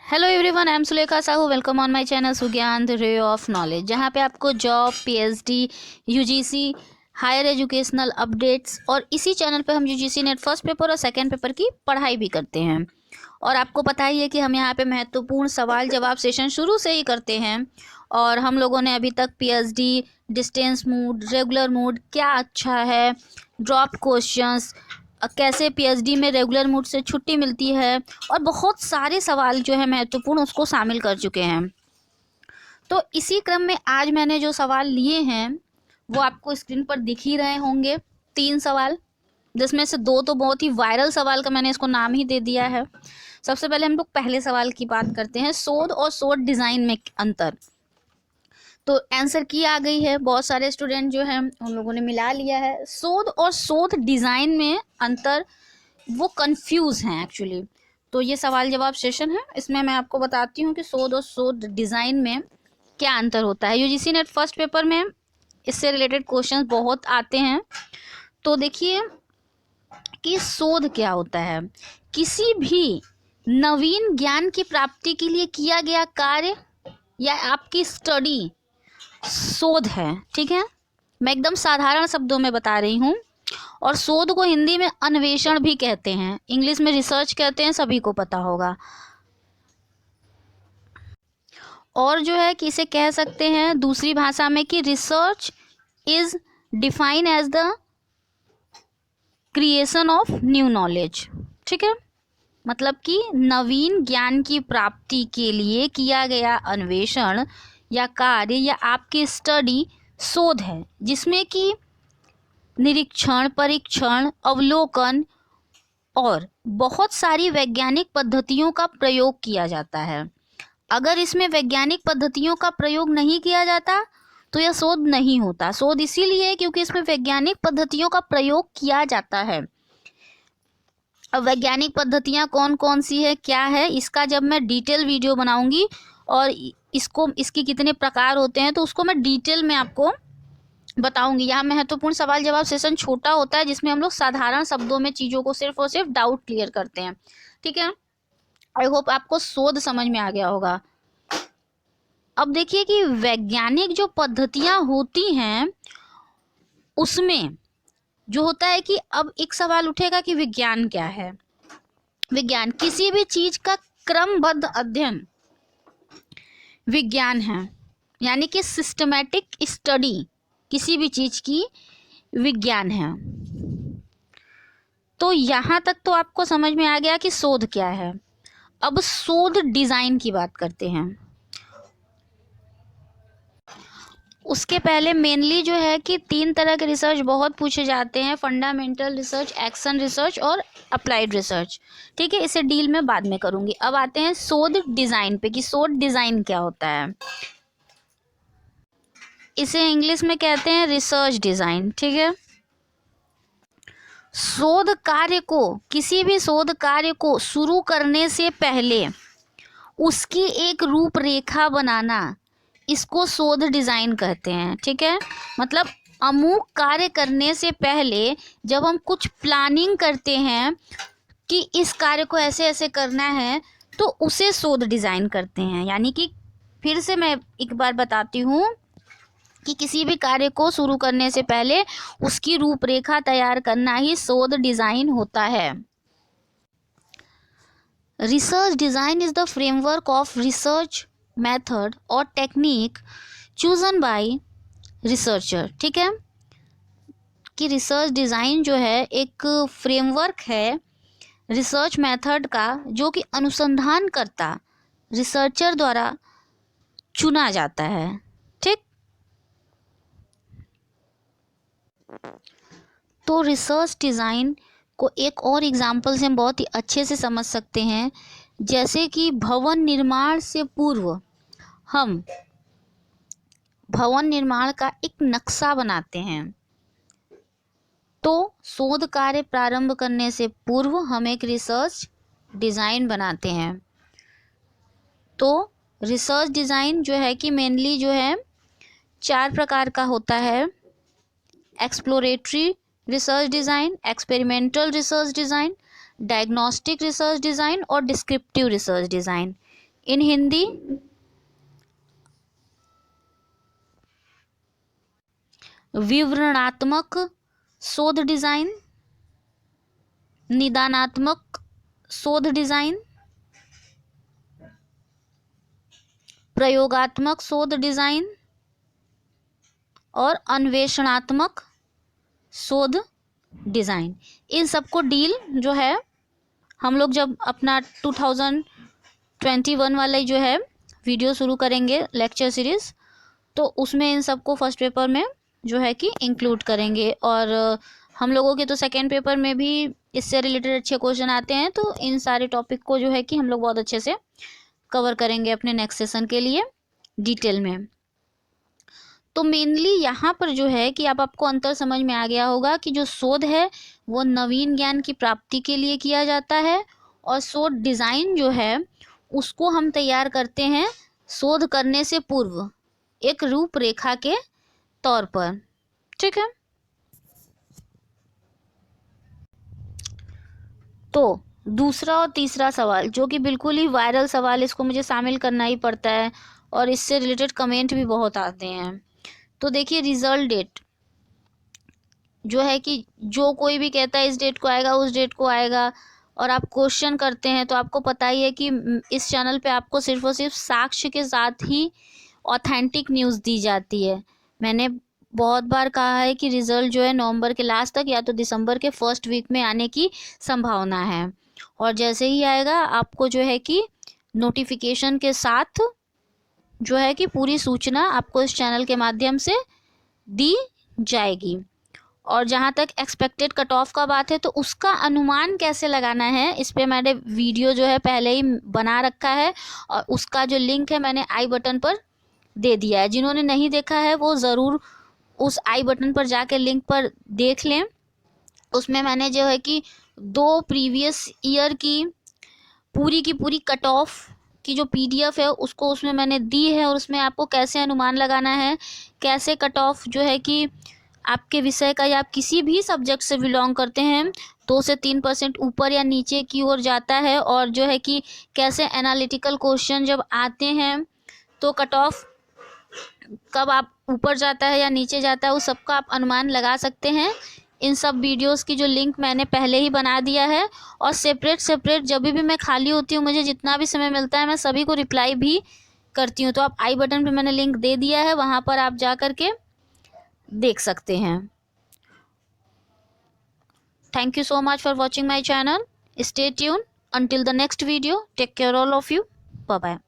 Hello everyone, I am Sulekha Sahu. Welcome on my channel Sugyan the ray of knowledge, जहाँ पे आपको job, PhD, UGC, higher educational updates और इसी channel पे हम यूजीसी नेट फर्स्ट पेपर और सेकंड पेपर की पढ़ाई भी करते हैं। और आपको पता ही है कि हम यहाँ पे महत्वपूर्ण सवाल जवाब सेशन शुरू से ही करते हैं। और हम लोगों ने अभी तक PhD, distance mode, regular mode, क्या अच्छा है, ड्रॉप क्वेश्चंस, कैसे पीएचडी में रेगुलर मोड से छुट्टी मिलती है और बहुत सारे सवाल जो है महत्वपूर्ण उसको शामिल कर चुके हैं। तो इसी क्रम में आज मैंने जो सवाल लिए हैं वो आपको स्क्रीन पर दिख ही रहे होंगे। 3 सवाल, जिसमें से 2 तो बहुत ही वायरल सवाल का मैंने इसको नाम ही दे दिया है। सबसे पहले हम लोग पहले सवाल की बात करते हैं, शोध और शोध डिज़ाइन में अंतर। तो आंसर की आ गई है, बहुत सारे स्टूडेंट जो हैं उन लोगों ने मिला लिया है। शोध और शोध डिज़ाइन में अंतर, वो कंफ्यूज हैं एक्चुअली। तो ये सवाल जवाब सेशन है, इसमें मैं आपको बताती हूँ कि शोध और शोध डिज़ाइन में क्या अंतर होता है। यूजीसी नेट फर्स्ट पेपर में इससे रिलेटेड क्वेश्चंस बहुत आते हैं। तो देखिए कि शोध क्या होता है, किसी भी नवीन ज्ञान की प्राप्ति के लिए किया गया कार्य या आपकी स्टडी शोध है। ठीक है, मैं एकदम साधारण शब्दों में बता रही हूँ। और शोध को हिंदी में अन्वेषण भी कहते हैं, इंग्लिश में रिसर्च कहते हैं, सभी को पता होगा। और जो है कि इसे कह सकते हैं दूसरी भाषा में कि research is define as the creation of new knowledge. ठीक है, मतलब कि नवीन ज्ञान की प्राप्ति के लिए किया गया अन्वेषण या कार्य या आपकी स्टडी शोध है, जिसमें कि निरीक्षण, परीक्षण, अवलोकन और बहुत सारी वैज्ञानिक पद्धतियों का प्रयोग किया जाता है। अगर इसमें वैज्ञानिक पद्धतियों का प्रयोग नहीं किया जाता तो यह शोध नहीं होता। शोध इसीलिए क्योंकि इसमें वैज्ञानिक पद्धतियों का प्रयोग किया जाता है। अब वैज्ञानिक पद्धतियाँ कौन कौन सी है, क्या है, इसका जब मैं डिटेल वीडियो बनाऊंगी और इसकी कितने प्रकार होते हैं तो उसको मैं डिटेल में आपको बताऊंगी। यहाँ महत्वपूर्ण सवाल जवाब सेशन छोटा होता है, जिसमें हम लोग साधारण शब्दों में चीज़ों को सिर्फ और सिर्फ डाउट क्लियर करते हैं। ठीक है, आई होप आपको शोध समझ में आ गया होगा। अब देखिए कि वैज्ञानिक जो पद्धतियाँ होती हैं उसमें जो होता है कि अब एक सवाल उठेगा कि विज्ञान क्या है। विज्ञान किसी भी चीज का क्रमबद्ध अध्ययन विज्ञान है, यानी कि सिस्टमैटिक स्टडी किसी भी चीज की विज्ञान है। तो यहाँ तक तो आपको समझ में आ गया कि शोध क्या है। अब शोध डिजाइन की बात करते हैं। उसके पहले मेनली जो है कि 3 तरह के रिसर्च बहुत पूछे जाते हैं, फंडामेंटल रिसर्च, एक्शन रिसर्च और अप्लाइड रिसर्च। ठीक है, इसे डील में बाद में करूंगी। अब आते हैं शोध डिज़ाइन पे कि शोध डिज़ाइन क्या होता है। इसे इंग्लिश में कहते हैं रिसर्च डिज़ाइन। ठीक है, शोध कार्य को, किसी भी शोध कार्य को शुरू करने से पहले उसकी एक रूपरेखा बनाना, इसको शोध डिज़ाइन कहते हैं। ठीक है, मतलब अमुक कार्य करने से पहले जब हम कुछ प्लानिंग करते हैं कि इस कार्य को ऐसे ऐसे करना है तो उसे शोध डिज़ाइन करते हैं। यानी कि फिर से मैं एक बार बताती हूँ कि किसी भी कार्य को शुरू करने से पहले उसकी रूपरेखा तैयार करना ही शोध डिज़ाइन होता है। Research design is the framework of research method और टेक्निक चूजन बाय रिसर्चर। ठीक है, कि रिसर्च डिज़ाइन जो है एक फ्रेमवर्क है रिसर्च मेथड का, जो कि अनुसंधानकर्ता रिसर्चर द्वारा चुना जाता है। ठीक, तो रिसर्च डिज़ाइन को एक और एग्जाम्पल से हम बहुत ही अच्छे से समझ सकते हैं। जैसे कि भवन निर्माण से पूर्व हम भवन निर्माण का एक नक्शा बनाते हैं, तो शोध कार्य प्रारंभ करने से पूर्व हम एक रिसर्च डिज़ाइन बनाते हैं। तो रिसर्च डिज़ाइन जो है कि मेनली जो है 4 प्रकार का होता है। Exploratory research design, experimental research design, diagnostic research design और डिस्क्रिप्टिव रिसर्च डिज़ाइन। इन हिंदी विवरणात्मक शोध डिजाइन, निदानात्मक शोध डिजाइन, प्रयोगात्मक शोध डिजाइन और अन्वेषणात्मक शोध डिजाइन। इन सबको डील जो है हम लोग जब अपना 2021 वाला जो है वीडियो शुरू करेंगे लेक्चर सीरीज, तो उसमें इन सबको फर्स्ट पेपर में जो है कि इंक्लूड करेंगे। और हम लोगों के तो सेकेंड पेपर में भी इससे रिलेटेड अच्छे क्वेश्चन आते हैं, तो इन सारे टॉपिक को जो है कि हम लोग बहुत अच्छे से कवर करेंगे अपने नेक्स्ट सेशन के लिए डिटेल में। तो मेनली यहाँ पर जो है कि अब आपको अंतर समझ में आ गया होगा कि जो शोध है वो नवीन ज्ञान की प्राप्ति के लिए किया जाता है, और शोध डिज़ाइन जो है उसको हम तैयार करते हैं शोध करने से पूर्व एक रूपरेखा के तौर पर। ठीक है, तो दूसरा और तीसरा सवाल जो कि बिल्कुल ही वायरल सवाल, इसको मुझे शामिल करना ही पड़ता है और इससे रिलेटेड कमेंट भी बहुत आते हैं। तो देखिए, रिजल्ट डेट जो है कि जो कोई भी कहता है इस डेट को आएगा उस डेट को आएगा, और आप क्वेश्चन करते हैं, तो आपको पता ही है कि इस चैनल पे आपको सिर्फ और सिर्फ साक्ष्य के साथ ही ऑथेंटिक न्यूज़ दी जाती है। मैंने बहुत बार कहा है कि रिजल्ट जो है नवंबर के लास्ट तक या तो दिसंबर के फर्स्ट वीक में आने की संभावना है, और जैसे ही आएगा आपको जो है कि नोटिफिकेशन के साथ जो है कि पूरी सूचना आपको इस चैनल के माध्यम से दी जाएगी। और जहाँ तक एक्सपेक्टेड कट ऑफ का बात है, तो उसका अनुमान कैसे लगाना है इस पे मैंने वीडियो जो है पहले ही बना रखा है, और उसका जो लिंक है मैंने आई बटन पर दे दिया है। जिन्होंने नहीं देखा है वो ज़रूर उस आई बटन पर जाकर लिंक पर देख लें। उसमें मैंने जो है कि 2 प्रीवियस ईयर की पूरी कट ऑफ की जो PDF है उसको उसमें मैंने दी है, और उसमें आपको कैसे अनुमान लगाना है, कैसे कट ऑफ जो है कि आपके विषय का या आप किसी भी सब्जेक्ट से बिलोंग करते हैं 2 से 3% ऊपर या नीचे की ओर जाता है, और जो है कि कैसे एनालिटिकल क्वेश्चन जब आते हैं तो कट ऑफ कब आप ऊपर जाता है या नीचे जाता है, उस सबका आप अनुमान लगा सकते हैं। इन सब वीडियोस की जो लिंक मैंने पहले ही बना दिया है, और सेपरेट जब भी मैं खाली होती हूँ, मुझे जितना भी समय मिलता है मैं सभी को रिप्लाई भी करती हूँ। तो आप आई बटन पे मैंने लिंक दे दिया है, वहाँ पर आप जा कर के देख सकते हैं। Thank you so much for watching my channel. Stay tune until the next video. Take care all of you. Bye bye.